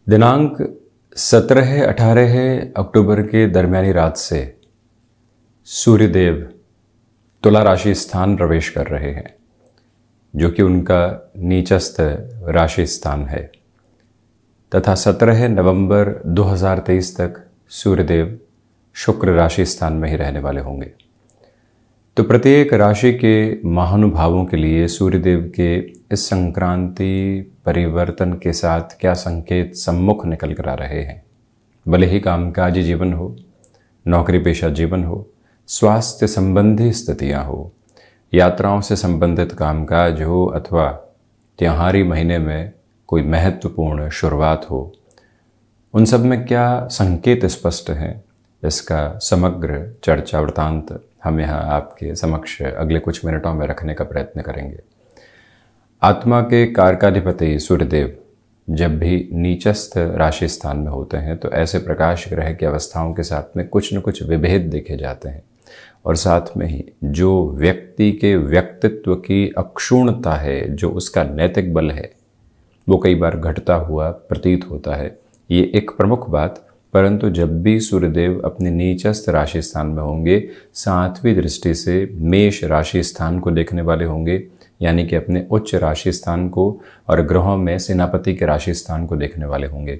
दिनांक 17-18 अक्टूबर के दरमियानी रात से सूर्यदेव तुला राशि स्थान प्रवेश कर रहे हैं, जो कि उनका नीचस्थ राशि स्थान है, तथा 17 नवंबर 2023 तक सूर्यदेव शुक्र राशि स्थान में ही रहने वाले होंगे। तो प्रत्येक राशि के महानुभावों के लिए सूर्यदेव के इस संक्रांति परिवर्तन के साथ क्या संकेत सम्मुख निकल कर आ रहे हैं। भले ही कामकाजी जीवन हो, नौकरी पेशा जीवन हो, स्वास्थ्य संबंधी स्थितियां हो, यात्राओं से संबंधित कामकाज हो, अथवा त्योहारी महीने में कोई महत्वपूर्ण शुरुआत हो, उन सब में क्या संकेत स्पष्ट हैं, इसका समग्र चर्चा वृतांत हम यहाँ आपके समक्ष अगले कुछ मिनटों में रखने का प्रयत्न करेंगे। आत्मा के कारकाधिपति सूर्यदेव जब भी नीचस्थ राशि स्थान में होते हैं तो ऐसे प्रकाश ग्रह की अवस्थाओं के साथ में कुछ न कुछ विभेद देखे जाते हैं, और साथ में ही जो व्यक्ति के व्यक्तित्व की अक्षुण्णता है, जो उसका नैतिक बल है, वो कई बार घटता हुआ प्रतीत होता है। ये एक प्रमुख बात। परंतु जब भी सूर्यदेव अपने नीचस्थ राशि स्थान में होंगे, 7वीं दृष्टि से मेष राशि स्थान को देखने वाले होंगे, यानी कि अपने उच्च राशि स्थान को, और ग्रहों में सेनापति के राशि स्थान को देखने वाले होंगे।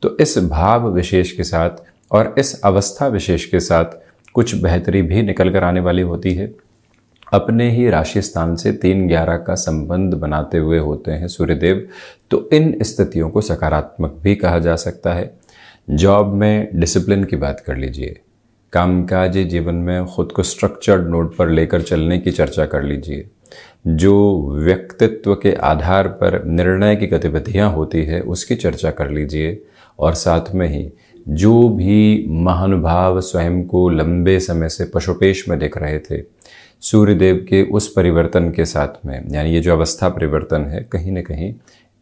तो इस भाव विशेष के साथ और इस अवस्था विशेष के साथ कुछ बेहतरी भी निकल कर आने वाली होती है। अपने ही राशि स्थान से 3-11 का संबंध बनाते हुए होते हैं सूर्यदेव, तो इन स्थितियों को सकारात्मक भी कहा जा सकता है। जॉब में डिसिप्लिन की बात कर लीजिए, कामकाजी जीवन में खुद को स्ट्रक्चर्ड नोट पर लेकर चलने की चर्चा कर लीजिए, जो व्यक्तित्व के आधार पर निर्णय की गतिविधियां होती है उसकी चर्चा कर लीजिए, और साथ में ही जो भी महानुभाव स्वयं को लंबे समय से पशुपेश में देख रहे थे, सूर्यदेव के उस परिवर्तन के साथ में, यानी ये जो अवस्था परिवर्तन है, कहीं न कहीं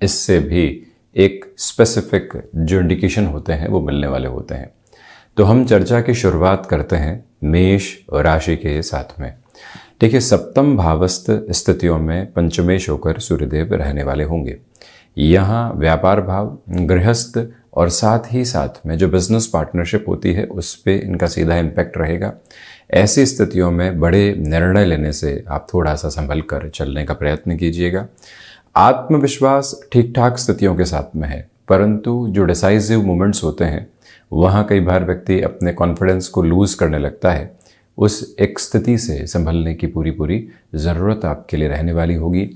इससे भी एक स्पेसिफिक जो इंडिकेशन होते हैं वो मिलने वाले होते हैं। तो हम चर्चा की शुरुआत करते हैं मेष राशि के साथ में। देखिए, सप्तम भावस्थ स्थितियों में पंचमेश होकर सूर्यदेव रहने वाले होंगे। यहाँ व्यापार भाव, गृहस्थ और साथ ही साथ में जो बिजनेस पार्टनरशिप होती है उस पे इनका सीधा इम्पैक्ट रहेगा। ऐसी स्थितियों में बड़े निर्णय लेने से आप थोड़ा सा संभल कर चलने का प्रयत्न कीजिएगा। आत्मविश्वास ठीक ठाक स्थितियों के साथ में है, परंतु जो डिसाइसिव मोमेंट्स होते हैं वहाँ कई बार व्यक्ति अपने कॉन्फिडेंस को लूज करने लगता है। उस एक स्थिति से संभलने की पूरी ज़रूरत आपके लिए रहने वाली होगी।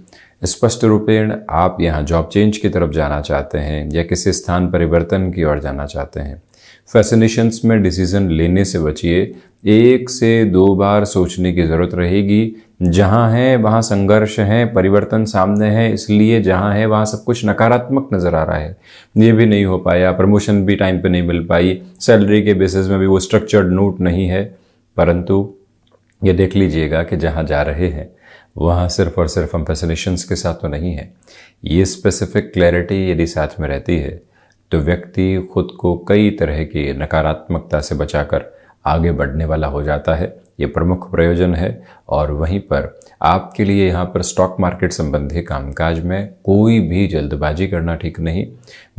स्पष्ट रूपेण आप यहाँ जॉब चेंज की तरफ जाना चाहते हैं या किसी स्थान परिवर्तन की ओर जाना चाहते हैं, फैसिनेशंस में डिसीजन लेने से बचिए। 1 से 2 बार सोचने की ज़रूरत रहेगी। जहाँ है वहाँ संघर्ष है, परिवर्तन सामने है, इसलिए जहाँ है वहाँ सब कुछ नकारात्मक नज़र आ रहा है। ये भी नहीं हो पाया, प्रमोशन भी टाइम पे नहीं मिल पाई, सैलरी के बेसिस में भी वो स्ट्रक्चर्ड नोट नहीं है। परंतु ये देख लीजिएगा कि जहाँ जा रहे हैं वहाँ सिर्फ और सिर्फ हम फैसिनेशंस के साथ तो नहीं है। ये स्पेसिफिक क्लैरिटी यदि साथ में रहती है तो व्यक्ति खुद को कई तरह की नकारात्मकता से बचाकर आगे बढ़ने वाला हो जाता है। ये प्रमुख प्रयोजन है। और वहीं पर आपके लिए यहाँ पर स्टॉक मार्केट संबंधी कामकाज में कोई भी जल्दबाजी करना ठीक नहीं।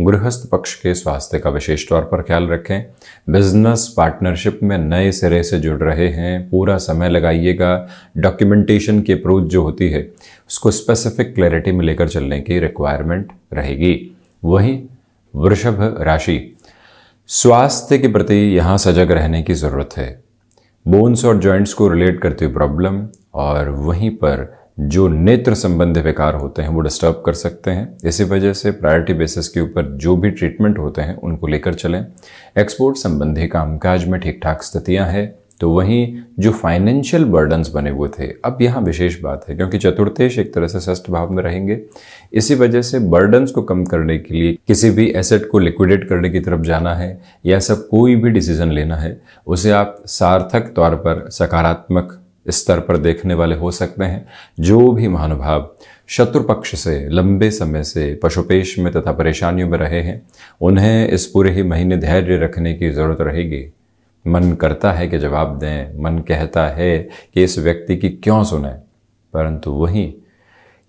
गृहस्थ पक्ष के स्वास्थ्य का विशेष तौर पर ख्याल रखें। बिजनेस पार्टनरशिप में नए सिरे से जुड़ रहे हैं, पूरा समय लगाइएगा। डॉक्यूमेंटेशन की अप्रोच जो होती है उसको स्पेसिफिक क्लैरिटी में लेकर चलने की रिक्वायरमेंट रहेगी। वहीं वृषभ राशि, स्वास्थ्य के प्रति यहाँ सजग रहने की ज़रूरत है। बोन्स और जॉइंट्स को रिलेट करते हुए प्रॉब्लम, और वहीं पर जो नेत्र संबंधी विकार होते हैं वो डिस्टर्ब कर सकते हैं। इसी वजह से प्रायोरिटी बेसिस के ऊपर जो भी ट्रीटमेंट होते हैं उनको लेकर चलें। एक्सपोर्ट संबंधी कामकाज में ठीक ठाक स्थितियां हैं। तो वहीं जो फाइनेंशियल बर्डन्स बने हुए थे, अब यहाँ विशेष बात है क्योंकि चतुर्थेश एक तरह से षष्ठ भाव में रहेंगे, इसी वजह से बर्डन्स को कम करने के लिए किसी भी एसेट को लिक्विडेट करने की तरफ जाना है या सब कोई भी डिसीजन लेना है, उसे आप सार्थक तौर पर सकारात्मक स्तर पर देखने वाले हो सकते हैं। जो भी महानुभाव शत्रु पक्ष से लंबे समय से पशुपेश में तथा परेशानियों में रहे हैं, उन्हें इस पूरे ही महीने धैर्य रखने की जरूरत रहेगी। मन करता है कि जवाब दें, मन कहता है कि इस व्यक्ति की क्यों सुने, परंतु वहीं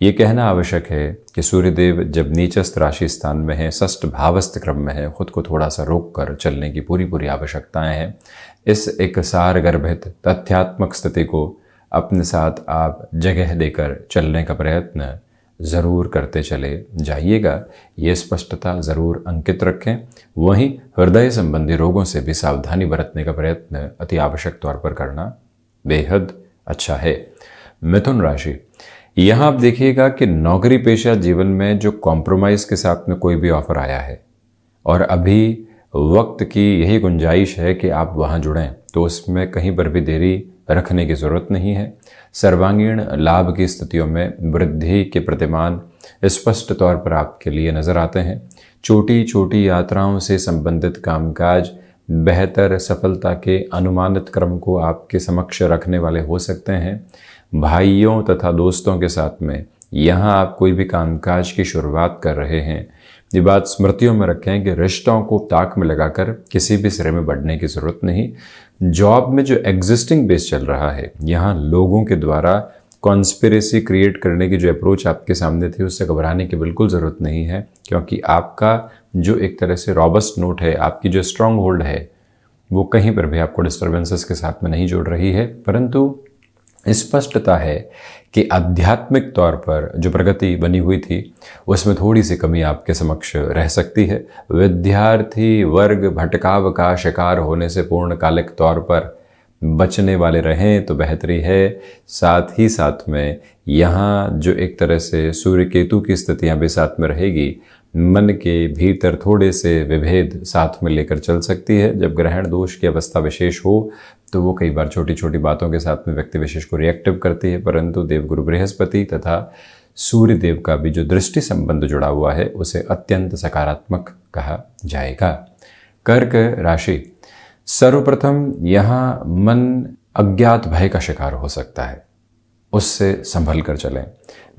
ये कहना आवश्यक है कि सूर्यदेव जब नीचस्थ राशि स्थान में है, षष्ठ भावस्थ क्रम में है, खुद को थोड़ा सा रोक कर चलने की पूरी आवश्यकताएं हैं। इस एक सार गर्भित तथ्यात्मक स्थिति को अपने साथ आप जगह देकर चलने का प्रयत्न ज़रूर करते चले जाइएगा। ये स्पष्टता ज़रूर अंकित रखें। वहीं हृदय संबंधी रोगों से भी सावधानी बरतने का प्रयत्न अति आवश्यक तौर पर करना बेहद अच्छा है। मिथुन राशि, यहाँ आप देखिएगा कि नौकरी पेशा जीवन में जो कॉम्प्रोमाइज़ के साथ में कोई भी ऑफर आया है और अभी वक्त की यही गुंजाइश है कि आप वहाँ जुड़ें, तो उसमें कहीं पर भी देरी रखने की ज़रूरत नहीं है। सर्वांगीण लाभ की स्थितियों में वृद्धि के प्रतिमान स्पष्ट तौर पर आपके लिए नजर आते हैं। छोटी छोटी यात्राओं से संबंधित कामकाज बेहतर सफलता के अनुमानित क्रम को आपके समक्ष रखने वाले हो सकते हैं। भाइयों तथा दोस्तों के साथ में यहाँ आप कोई भी कामकाज की शुरुआत कर रहे हैं, ये बात स्मृतियों में रखें कि रिश्तों को ताक में लगाकर किसी भी सिरे में बढ़ने की ज़रूरत नहीं। जॉब में जो एग्जिस्टिंग बेस चल रहा है, यहाँ लोगों के द्वारा कॉन्स्पिरेसी क्रिएट करने की जो अप्रोच आपके सामने थी, उससे घबराने की बिल्कुल ज़रूरत नहीं है, क्योंकि आपका जो एक तरह से रॉबस्ट नोट है, आपकी जो स्ट्रांग होल्ड है, वो कहीं पर भी आपको डिस्टर्बेंसेस के साथ में नहीं जोड़ रही है। परंतु स्पष्टता है कि आध्यात्मिक तौर पर जो प्रगति बनी हुई थी उसमें थोड़ी सी कमी आपके समक्ष रह सकती है। विद्यार्थी वर्ग भटकाव का शिकार होने से पूर्णकालिक तौर पर बचने वाले रहें तो बेहतरी है। साथ ही साथ में यहाँ जो एक तरह से सूर्य केतु की स्थितियाँ भी साथ में रहेगी, मन के भीतर थोड़े से विभेद साथ में लेकर चल सकती है। जब ग्रहण दोष की अवस्था विशेष हो तो वो कई बार छोटी छोटी बातों के साथ में व्यक्ति विशेष को रिएक्टिव करती है, परंतु देवगुरु बृहस्पति तथा सूर्य देव का भी जो दृष्टि संबंध जुड़ा हुआ है उसे अत्यंत सकारात्मक कहा जाएगा। कर्क राशि, सर्वप्रथम यहाँ मन अज्ञात भय का शिकार हो सकता है, उससे संभल कर चलें।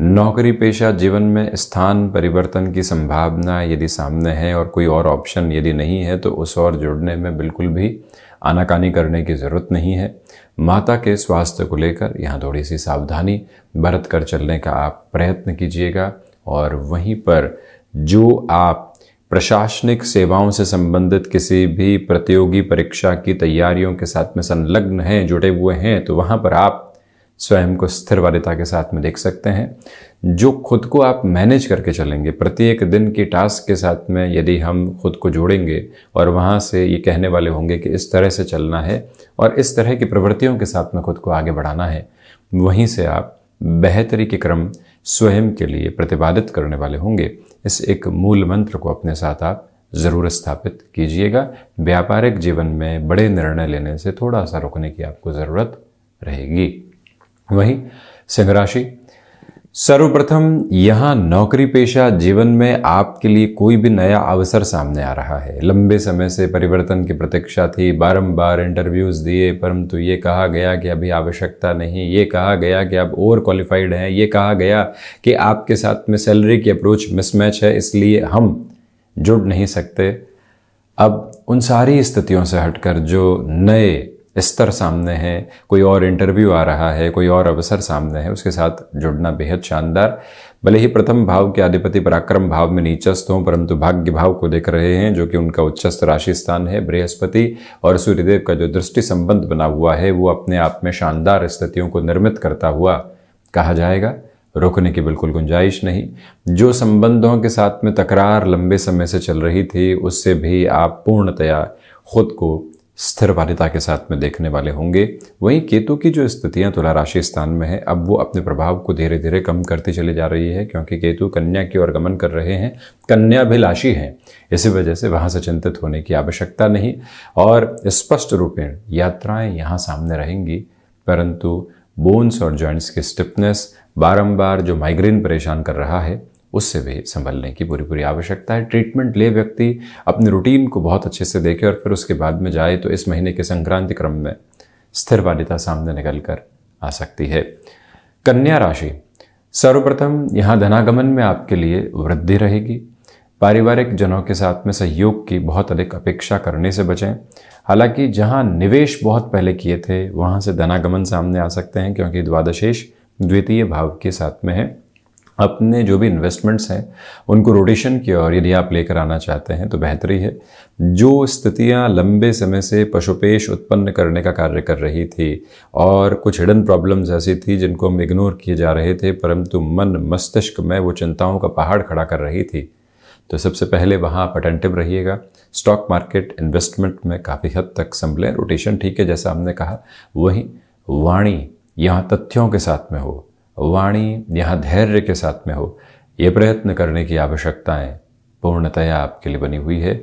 नौकरी पेशा जीवन में स्थान परिवर्तन की संभावना यदि सामने है और कोई और ऑप्शन यदि नहीं है तो उस और जुड़ने में बिल्कुल भी आनाकानी करने की ज़रूरत नहीं है। माता के स्वास्थ्य को लेकर यहाँ थोड़ी सी सावधानी बरत कर चलने का आप प्रयत्न कीजिएगा। और वहीं पर जो आप प्रशासनिक सेवाओं से संबंधित किसी भी प्रतियोगी परीक्षा की तैयारियों के साथ में संलग्न हैं, जुड़े हुए हैं, तो वहाँ पर आप स्वयं को स्थिरवादिता के साथ में देख सकते हैं। जो खुद को आप मैनेज करके चलेंगे, प्रत्येक दिन की टास्क के साथ में यदि हम खुद को जोड़ेंगे और वहाँ से ये कहने वाले होंगे कि इस तरह से चलना है और इस तरह की प्रवृत्तियों के साथ में खुद को आगे बढ़ाना है, वहीं से आप बेहतरी के क्रम स्वयं के लिए प्रतिपादित करने वाले होंगे। इस एक मूल मंत्र को अपने साथ आप ज़रूर स्थापित कीजिएगा। व्यापारिक जीवन में बड़े निर्णय लेने से थोड़ा सा रुकने की आपको ज़रूरत रहेगी। वहीं सिंह राशि, सर्वप्रथम यहाँ नौकरी पेशा जीवन में आपके लिए कोई भी नया अवसर सामने आ रहा है। लंबे समय से परिवर्तन की प्रतीक्षा थी, बारंबार इंटरव्यूज दिए, परंतु ये कहा गया कि अभी आवश्यकता नहीं, ये कहा गया कि आप ओवर क्वालिफाइड हैं, ये कहा गया कि आपके साथ में सैलरी की अप्रोच मिसमैच है, इसलिए हम जुड़ नहीं सकते। अब उन सारी स्थितियों से हटकर जो नए स्तर सामने है, कोई और इंटरव्यू आ रहा है, कोई और अवसर सामने है, उसके साथ जुड़ना बेहद शानदार। भले ही प्रथम भाव के अधिपति पराक्रम भाव में नीचस्थ हों, परंतु भाग्य भाव को देख रहे हैं जो कि उनका उच्चस्थ राशि स्थान है। बृहस्पति और सूर्यदेव का जो दृष्टि संबंध बना हुआ है वो अपने आप में शानदार स्थितियों को निर्मित करता हुआ कहा जाएगा। रोकने की बिल्कुल गुंजाइश नहीं। जो संबंधों के साथ में तकरार लंबे समय से चल रही थी उससे भी आप पूर्णतया खुद को स्थिरवादिता के साथ में देखने वाले होंगे। वहीं केतु की जो स्थितियां तुला राशि स्थान में है, अब वो अपने प्रभाव को धीरे धीरे कम करती चली जा रही है, क्योंकि केतु कन्या की ओर गमन कर रहे हैं। कन्याभिलाषी हैं, इसी वजह से वहां से चिंतित होने की आवश्यकता नहीं। और स्पष्ट रूपेण यात्राएं यहाँ सामने रहेंगी, परंतु बोन्स और जॉइंट्स की स्टिफनेस, बारंबार जो माइग्रेन परेशान कर रहा है, उससे भी संभलने की पूरी आवश्यकता है। ट्रीटमेंट ले व्यक्ति अपनी रूटीन को बहुत अच्छे से देखे और फिर उसके बाद में जाए तो इस महीने के संक्रांति क्रम में स्थिरवादिता सामने निकल कर आ सकती है। कन्या राशि, सर्वप्रथम यहाँ धनागमन में आपके लिए वृद्धि रहेगी। पारिवारिक जनों के साथ में सहयोग की बहुत अधिक अपेक्षा करने से बचें। हालांकि जहाँ निवेश बहुत पहले किए थे वहाँ से धनागमन सामने आ सकते हैं, क्योंकि द्वादशेश द्वितीय भाव के साथ में है। अपने जो भी इन्वेस्टमेंट्स हैं उनको रोटेशन की ओर यदि आप लेकर आना चाहते हैं तो बेहतरी है। जो स्थितियां लंबे समय से पशुपेश उत्पन्न करने का कार्य कर रही थी और कुछ हिडन प्रॉब्लम्स ऐसी थी जिनको हम इग्नोर किए जा रहे थे, परंतु मन मस्तिष्क में वो चिंताओं का पहाड़ खड़ा कर रही थी, तो सबसे पहले वहाँ आप अटेंटिव रहिएगा। स्टॉक मार्केट इन्वेस्टमेंट में काफ़ी हद तक संभलें, रोटेशन ठीक है जैसा हमने कहा। वहीं वाणी यहाँ तथ्यों के साथ में हो, वाणी यहाँ धैर्य के साथ में हो, ये प्रयत्न करने की आवश्यकताएं पूर्णतया आपके लिए बनी हुई है।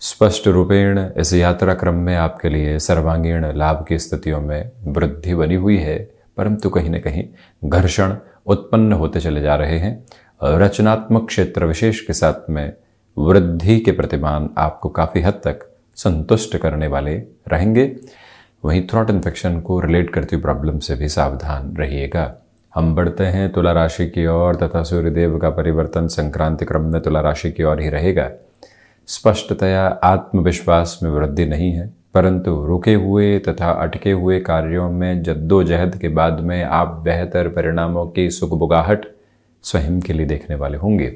स्पष्ट रूपेण इस यात्रा क्रम में आपके लिए सर्वांगीण लाभ की स्थितियों में वृद्धि बनी हुई है, परंतु कहीं न कहीं घर्षण उत्पन्न होते चले जा रहे हैं। रचनात्मक क्षेत्र विशेष के साथ में वृद्धि के प्रतिमान आपको काफ़ी हद तक संतुष्ट करने वाले रहेंगे। वहीं थ्रोट इन्फेक्शन को रिलेट करती हुई प्रॉब्लम से भी सावधान रहिएगा। हम बढ़ते हैं तुला राशि की ओर तथा सूर्यदेव का परिवर्तन संक्रांति क्रम में तुला राशि की ओर ही रहेगा। स्पष्टतया आत्मविश्वास में वृद्धि नहीं है, परंतु रुके हुए तथा अटके हुए कार्यों में जद्दोजहद के बाद में आप बेहतर परिणामों की सुगबुगाहट स्वयं के लिए देखने वाले होंगे।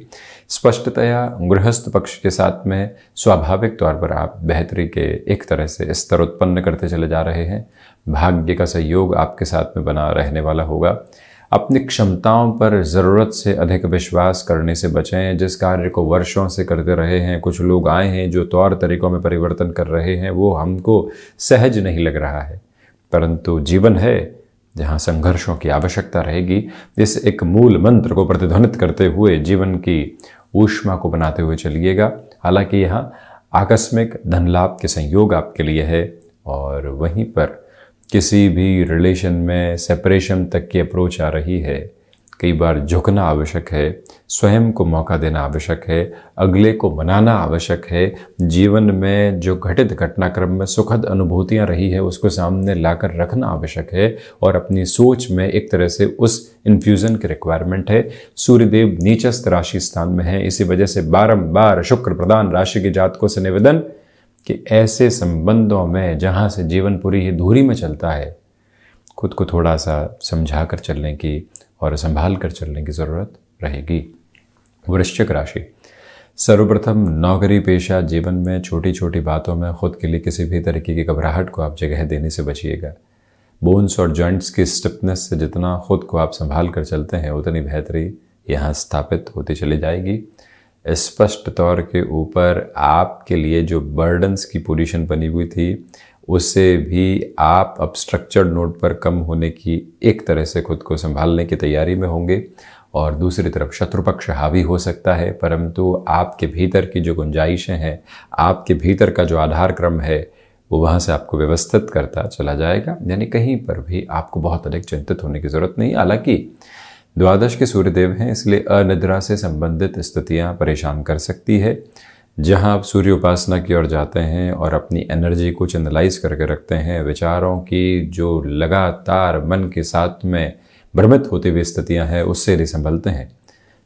स्पष्टतया गृहस्थ पक्ष के साथ में स्वाभाविक तौर पर आप बेहतरी के एक तरह से स्तर उत्पन्न करते चले जा रहे हैं। भाग्य का सहयोग आपके साथ में बना रहने वाला होगा। अपनी क्षमताओं पर ज़रूरत से अधिक विश्वास करने से बचें। जिस कार्य को वर्षों से करते रहे हैं, कुछ लोग आए हैं जो तौर तरीकों में परिवर्तन कर रहे हैं, वो हमको सहज नहीं लग रहा है, परंतु जीवन है जहाँ संघर्षों की आवश्यकता रहेगी। इस एक मूल मंत्र को प्रतिध्वनित करते हुए जीवन की ऊष्मा को बनाते हुए चलिएगा। हालांकि यहाँ आकस्मिक धन लाभ के संयोग आपके लिए है और वहीं पर किसी भी रिलेशन में सेपरेशन तक की अप्रोच आ रही है। कई बार झुकना आवश्यक है, स्वयं को मौका देना आवश्यक है, अगले को मनाना आवश्यक है। जीवन में जो घटित घटनाक्रम में सुखद अनुभूतियां रही है उसको सामने लाकर रखना आवश्यक है और अपनी सोच में एक तरह से उस इन्फ्यूज़न की रिक्वायरमेंट है। सूर्यदेव नीचस्थ राशि स्थान में है, इसी वजह से बारंबार शुक्र प्रधान राशि के जातकों से निवेदन कि ऐसे संबंधों में जहाँ से जीवन पूरी ही दूरी में चलता है, खुद को थोड़ा सा समझा कर चलने की और संभाल कर चलने की ज़रूरत रहेगी। वृश्चिक राशि, सर्वप्रथम नौकरी पेशा जीवन में छोटी छोटी बातों में खुद के लिए किसी भी तरीके की घबराहट को आप जगह देने से बचिएगा। बोन्स और जॉइंट्स की स्टिफनेस से जितना खुद को आप संभाल कर चलते हैं उतनी बेहतरी यहाँ स्थापित होती चली जाएगी। स्पष्ट तौर के ऊपर आपके लिए जो बर्डन्स की पोजीशन बनी हुई थी उससे भी आप अब स्ट्रक्चर्ड नोट पर कम होने की एक तरह से खुद को संभालने की तैयारी में होंगे और दूसरी तरफ शत्रुपक्ष हावी हो सकता है, परंतु आपके भीतर की जो गुंजाइशें हैं, आपके भीतर का जो आधार क्रम है वो वहाँ से आपको व्यवस्थित करता चला जाएगा। यानी कहीं पर भी आपको बहुत अधिक चिंतित होने की ज़रूरत नहीं। हालांकि द्वादश के सूर्यदेव हैं, इसलिए अनिद्रा से संबंधित स्थितियाँ परेशान कर सकती है। जहां आप सूर्य उपासना की ओर जाते हैं और अपनी एनर्जी को चैनलाइज करके रखते हैं, विचारों की जो लगातार मन के साथ में भ्रमित होती हुई स्थितियां हैं उससे यदि संभलते हैं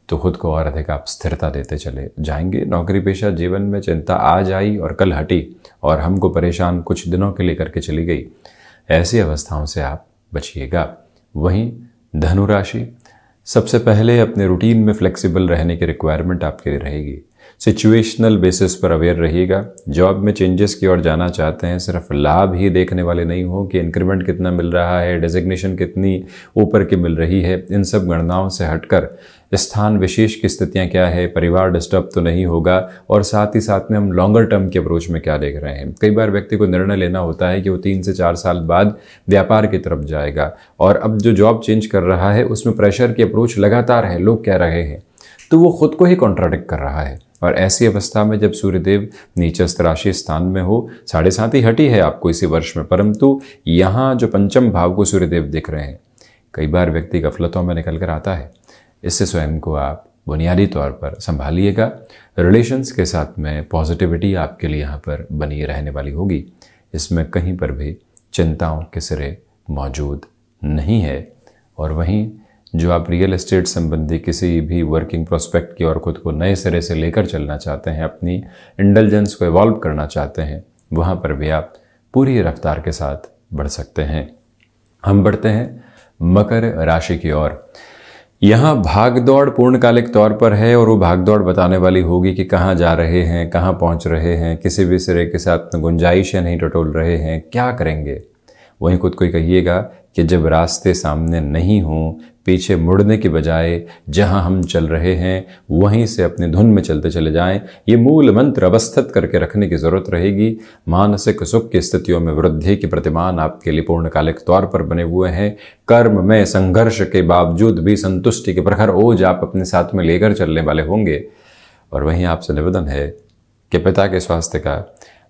तो खुद को और अधिक आप स्थिरता देते चले जाएंगे। नौकरी पेशा जीवन में चिंता आज आई और कल हटी और हमको परेशान कुछ दिनों के लिए करके चली गई, ऐसी अवस्थाओं से आप बचिएगा। वहीं धनु राशि, सबसे पहले अपने रूटीन में फ्लेक्सिबल रहने की रिक्वायरमेंट आपके लिए रहेगी। सिचुएशनल बेसिस पर अवेयर रहिएगा। जॉब में चेंजेस की ओर जाना चाहते हैं, सिर्फ लाभ ही देखने वाले नहीं हो कि इंक्रीमेंट कितना मिल रहा है, डेजिग्नेशन कितनी ऊपर की मिल रही है, इन सब गणनाओं से हटकर स्थान विशेष की स्थितियां क्या है, परिवार डिस्टर्ब तो नहीं होगा और साथ ही साथ में हम लॉन्गर टर्म के अप्रोच में क्या देख रहे हैं। कई बार व्यक्ति को निर्णय लेना होता है कि वो 3 से 4 साल बाद व्यापार की तरफ जाएगा और अब जो जॉब चेंज कर रहा है उसमें प्रेशर की अप्रोच लगातार है, लोग कह रहे हैं, तो वो खुद को ही कॉन्ट्राडिक्ट कर रहा है। और ऐसी अवस्था में जब सूर्यदेव नीचस्थ राशि स्थान में हो, 7.5 ही हटी है आपको इसी वर्ष में, परंतु यहाँ जो पंचम भाव को सूर्यदेव दिख रहे हैं, कई बार व्यक्ति गफलतों में निकल कर आता है। इससे स्वयं को आप बुनियादी तौर पर संभालिएगा। रिलेशंस के साथ में पॉजिटिविटी आपके लिए यहाँ पर बनी रहने वाली होगी, इसमें कहीं पर भी चिंताओं के सिरे मौजूद नहीं है। और वहीं जो आप रियल एस्टेट संबंधी किसी भी वर्किंग प्रोस्पेक्ट की और खुद को नए सिरे से लेकर चलना चाहते हैं, अपनी इंटेलिजेंस को इवॉल्व करना चाहते हैं, वहाँ पर भी आप पूरी रफ्तार के साथ बढ़ सकते हैं। हम बढ़ते हैं मकर राशि की ओर। यहाँ भाग दौड़ पूर्णकालिक तौर पर है और वो भाग दौड़ बताने वाली होगी कि कहाँ जा रहे हैं, कहाँ पहुँच रहे हैं, किसी भी सिरे के साथ गुंजाइश या नहीं टटोल रहे हैं, क्या करेंगे। वहीं खुद को ही कहिएगा कि जब रास्ते सामने नहीं हों, पीछे मुड़ने की बजाय जहां हम चल रहे हैं वहीं से अपनी धुन में चलते चले जाएं। ये मूल मंत्र अवस्थित करके रखने की जरूरत रहेगी। मानसिक सुख की स्थितियों में वृद्धि के प्रतिमान आपके लिए पूर्णकालिक तौर पर बने हुए हैं। कर्म में संघर्ष के बावजूद भी संतुष्टि के प्रखर ओज आप अपने साथ में लेकर चलने वाले होंगे। और वहीं आपसे निवेदन है कि पिता के स्वास्थ्य का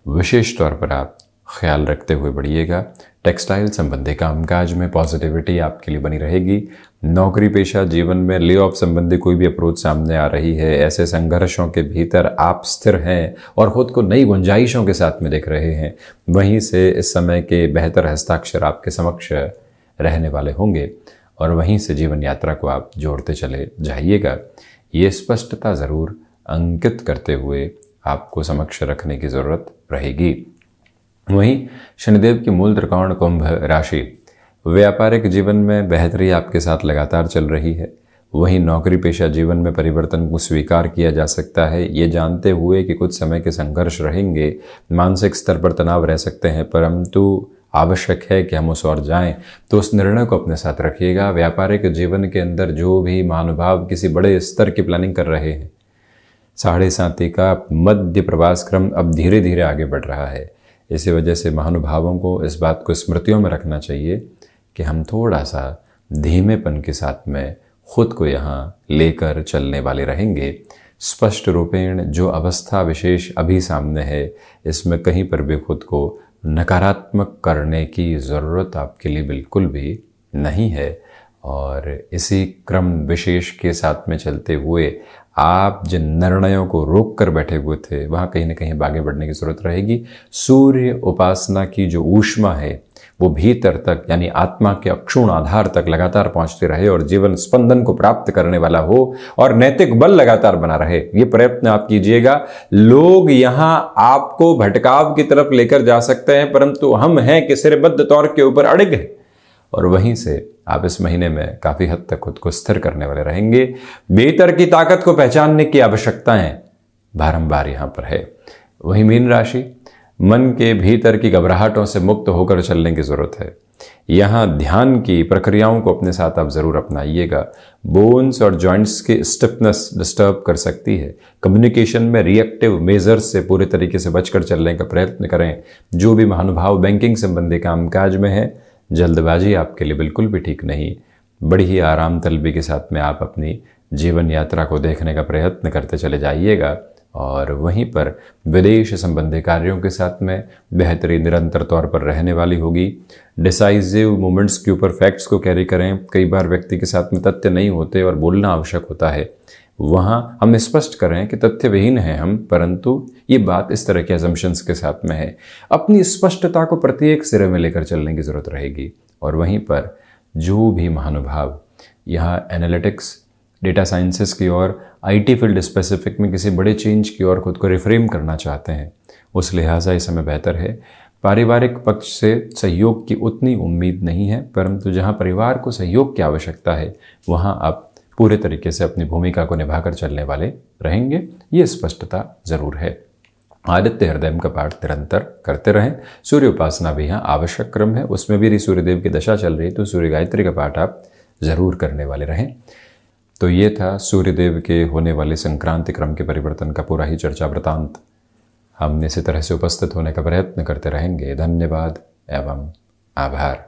विशेष तौर पर आप ख्याल रखते हुए बढ़िएगा। टेक्सटाइल संबंधी कामकाज में पॉजिटिविटी आपके लिए बनी रहेगी। नौकरी पेशा जीवन में ले ऑफ संबंधी कोई भी अप्रोच सामने आ रही है, ऐसे संघर्षों के भीतर आप स्थिर हैं और खुद को नई गुंजाइशों के साथ में देख रहे हैं। वहीं से इस समय के बेहतर हस्ताक्षर आपके समक्ष रहने वाले होंगे और वहीं से जीवन यात्रा को आप जोड़ते चले जाइएगा। ये स्पष्टता ज़रूर अंकित करते हुए आपको समक्ष रखने की ज़रूरत रहेगी। वहीं शनिदेव की मूल त्रिकोण कुंभ राशि, व्यापारिक जीवन में बेहतरी आपके साथ लगातार चल रही है। वहीं नौकरी पेशा जीवन में परिवर्तन को स्वीकार किया जा सकता है, ये जानते हुए कि कुछ समय के संघर्ष रहेंगे, मानसिक स्तर पर तनाव रह सकते हैं, परंतु आवश्यक है कि हम उस ओर जाएं तो उस निर्णय को अपने साथ रखिएगा। व्यापारिक जीवन के अंदर जो भी महानुभाव किसी बड़े स्तर की प्लानिंग कर रहे हैं, 7.5 का मध्य प्रवास क्रम अब धीरे धीरे आगे बढ़ रहा है। इसी वजह से महानुभावों को इस बात को स्मृतियों में रखना चाहिए कि हम थोड़ा सा धीमेपन के साथ में खुद को यहाँ लेकर चलने वाले रहेंगे। स्पष्ट रूपेण जो अवस्था विशेष अभी सामने है, इसमें कहीं पर भी खुद को नकारात्मक करने की ज़रूरत आपके लिए बिल्कुल भी नहीं है। और इसी क्रम विशेष के साथ में चलते हुए आप जिन निर्णयों को रोक कर बैठे हुए थे, वहाँ कहीं ना कहीं आगे बढ़ने की जरूरत रहेगी। सूर्य उपासना की जो ऊष्मा है वो भीतर तक यानी आत्मा के अक्षुण आधार तक लगातार पहुंचती रहे और जीवन स्पंदन को प्राप्त करने वाला हो और नैतिक बल लगातार बना रहे, ये प्रयत्न आप कीजिएगा। लोग यहाँ आपको भटकाव की तरफ लेकर जा सकते हैं, परंतु हम हैं कि सिरबद्ध तौर के ऊपर अड़िग है और वहीं से आप इस महीने में काफी हद तक खुद को स्थिर करने वाले रहेंगे। भीतर की ताकत को पहचानने की आवश्यकताएं बारंबार यहां पर है। वहीं मीन राशि, मन के भीतर की घबराहटों से मुक्त होकर चलने की जरूरत है। यहां ध्यान की प्रक्रियाओं को अपने साथ आप जरूर अपनाइएगा। बोन्स और जॉइंट्स की स्टिफनेस डिस्टर्ब कर सकती है। कम्युनिकेशन में रिएक्टिव मेजर्स से पूरे तरीके से बचकर चलने का प्रयत्न करें। जो भी महानुभाव बैंकिंग संबंधी कामकाज में है, जल्दबाजी आपके लिए बिल्कुल भी ठीक नहीं। बड़ी ही आराम तलबी के साथ में आप अपनी जीवन यात्रा को देखने का प्रयत्न करते चले जाइएगा और वहीं पर विदेश संबंधी कार्यों के साथ में बेहतरी निरंतर तौर पर रहने वाली होगी। डिसाइसिव मूवमेंट्स के ऊपर फैक्ट्स को कैरी करें। कई बार व्यक्ति के साथ में तथ्य नहीं होते और बोलना आवश्यक होता है, वहाँ हम स्पष्ट करें कि तथ्य विहीन हैं हम, परंतु ये बात इस तरह के अजम्पशंस के साथ में है। अपनी स्पष्टता को प्रत्येक सिरे में लेकर चलने की जरूरत रहेगी। और वहीं पर जो भी महानुभाव यहाँ एनालिटिक्स, डेटा साइंसेस की ओर, आईटी फील्ड स्पेसिफिक में किसी बड़े चेंज की ओर खुद को रिफ्रेम करना चाहते हैं, उस लिहाजा इस समय बेहतर है। पारिवारिक पक्ष से सहयोग की उतनी उम्मीद नहीं है, परंतु जहाँ परिवार को सहयोग की आवश्यकता है वहाँ आप पूरे तरीके से अपनी भूमिका को निभाकर चलने वाले रहेंगे, ये स्पष्टता जरूर है। आदित्य हृदय का पाठ निरंतर करते रहें। सूर्य उपासना भी यहाँ आवश्यक क्रम है, उसमें भी सूर्यदेव की दशा चल रही है तो सूर्य गायत्री का पाठ आप जरूर करने वाले रहें। तो ये था सूर्यदेव के होने वाले संक्रांति क्रम के परिवर्तन का पूरा ही चर्चा वृतांत। हम इसी तरह से उपस्थित होने का प्रयत्न करते रहेंगे। धन्यवाद एवं आभार।